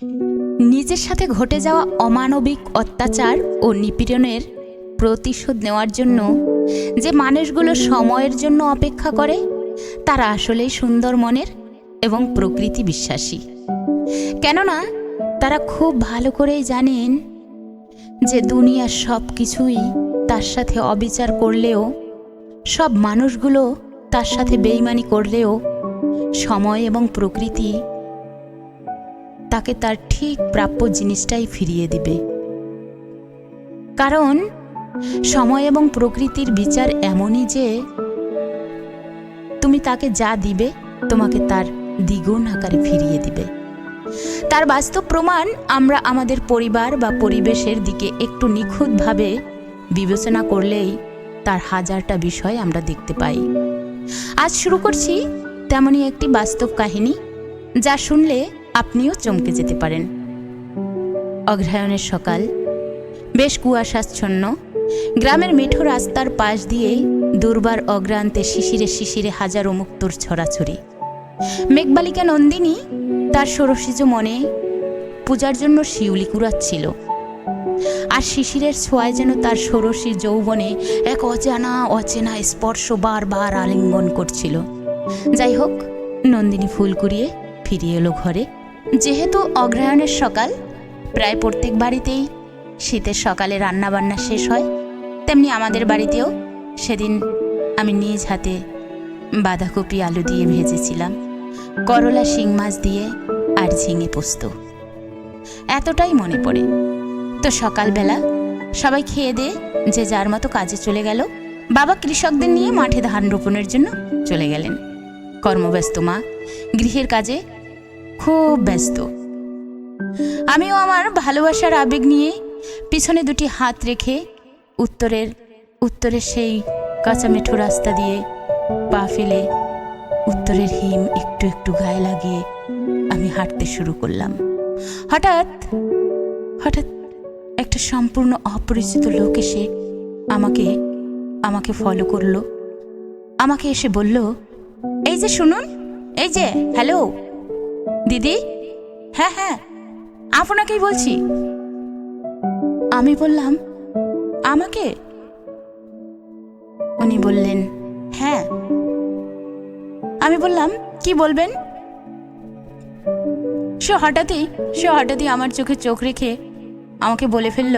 নিজের সাথে ঘটে যাওয়া অমানবিক অত্যাচার ও নিপীড়নের প্রতিশোধ নেওয়ার জন্য যে মানুষগুলো সময়ের জন্য অপেক্ষা করে তারা আসলেই সুন্দর মনের এবং প্রকৃতি বিশ্বাসী। কেননা তারা খুব ভালো করেই জানেন যে দুনিয়ার সব কিছুই তার সাথে অবিচার করলেও, সব মানুষগুলো তার সাথে বেইমানি করলেও সময় এবং প্রকৃতি তাকে তার ঠিক প্রাপ্য জিনিসটাই ফিরিয়ে দিবে। কারণ সময় এবং প্রকৃতির বিচার এমনই যে তুমি তাকে যা দিবে তোমাকে তার দ্বিগুণ আকারে ফিরিয়ে দিবে। তার বাস্তব প্রমাণ আমরা আমাদের পরিবার বা পরিবেশের দিকে একটু নিখুঁতভাবে বিবেচনা করলেই তার হাজারটা বিষয় আমরা দেখতে পাই। আজ শুরু করছি তেমনই একটি বাস্তব কাহিনী, যা শুনলে আপনিও চমকে যেতে পারেন। অগ্রহায়ণের সকাল, বেশ কুয়াশাচ্ছন্ন। গ্রামের মেঠো রাস্তার পাশ দিয়ে দুর্বার অগ্রান্তে শিশিরে শিশিরে হাজারো মুক্তোর ছড়াছড়ি। মেঘবালিকা নন্দিনী তার ষোড়শীজ মনে পূজার জন্য শিউলি কুড়াচ্ছিল, আর শিশিরের ছোঁয়ায় যেন তার ষোড়শী যৌবনে এক অচেনা স্পর্শ বারবার আলিঙ্গন করছিল। যাই হোক, নন্দিনী ফুল কুড়িয়ে ফিরিয়ে এলো ঘরে। যেহেতু অগ্রহায়ণের সকাল, প্রায় প্রত্যেক বাড়িতেই শীতের সকালে রান্নাবান্না শেষ হয়, তেমনি আমাদের বাড়িতেও সেদিন আমি নিজ হাতে বাঁধাকপি আলু দিয়ে ভেজেছিলাম, করলা শিং মাছ দিয়ে আর ঝিঙে পোস্ত। এতটাই মনে পড়ে। তো সকালবেলা সবাই খেয়ে দিয়ে যে যার মতো কাজে চলে গেল। বাবা কৃষকদের নিয়ে মাঠে ধান রোপণের জন্য চলে গেলেন। কর্মব্যস্ত মা গৃহের কাজে খুব ব্যস্ত। আমিও আমার ভালোবাসার আবেগ নিয়ে পিছনে দুটি হাত রেখে উত্তরের সেই কাঁচা মেঠো রাস্তা দিয়ে পা ফেলে উত্তরের হিম একটু একটু গায়ে লাগিয়ে আমি হাঁটতে শুরু করলাম। হঠাৎ একটা সম্পূর্ণ অপরিচিত লোক এসে আমাকে ফলো করলো। আমাকে এসে বলল, এই যে শুনুন, এই যে, হ্যালো দিদি, হ্যাঁ হ্যাঁ আপনাকেই বলছি। আমি বললাম, আমাকে? উনি বললেন, হ্যাঁ। আমি বললাম, কি বলবেন? সে হঠাৎই আমার চোখে চোখ রেখে আমাকে বলে ফেলল,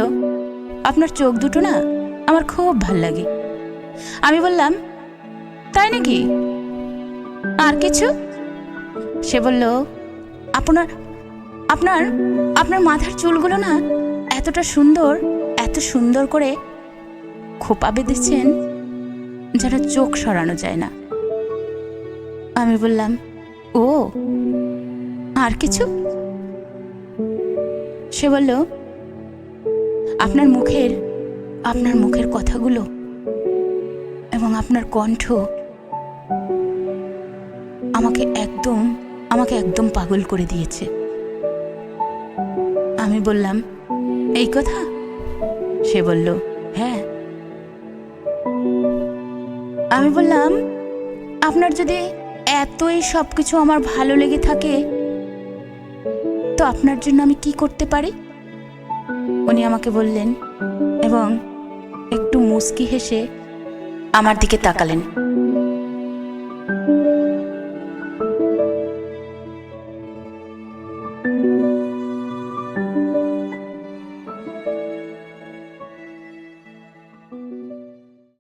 আপনার চোখ দুটো না আমার খুব ভাল লাগে। আমি বললাম, তাই নাকি? আর কিছু? সে বলল, আপনার মাথার চুলগুলো না এত সুন্দর করে খোপা বেঁধেছেন যেন চোখ সরানো যায় না। আমি বললাম, ও, আর কিছু? সে বলল, আপনার মুখের কথাগুলো এবং আপনার কণ্ঠ আমাকে একদম পাগল করে দিয়েছে। আমি বললাম, এই কথা? সে বলল, হ্যাঁ। আমি বললাম, আপনার যদি এতই সবকিছু আমার ভালো লেগে থাকে তো আপনার জন্য আমি কি করতে পারি? উনি আমাকে বললেন এবং একটু মুচকি হেসে আমার দিকে তাকালেন।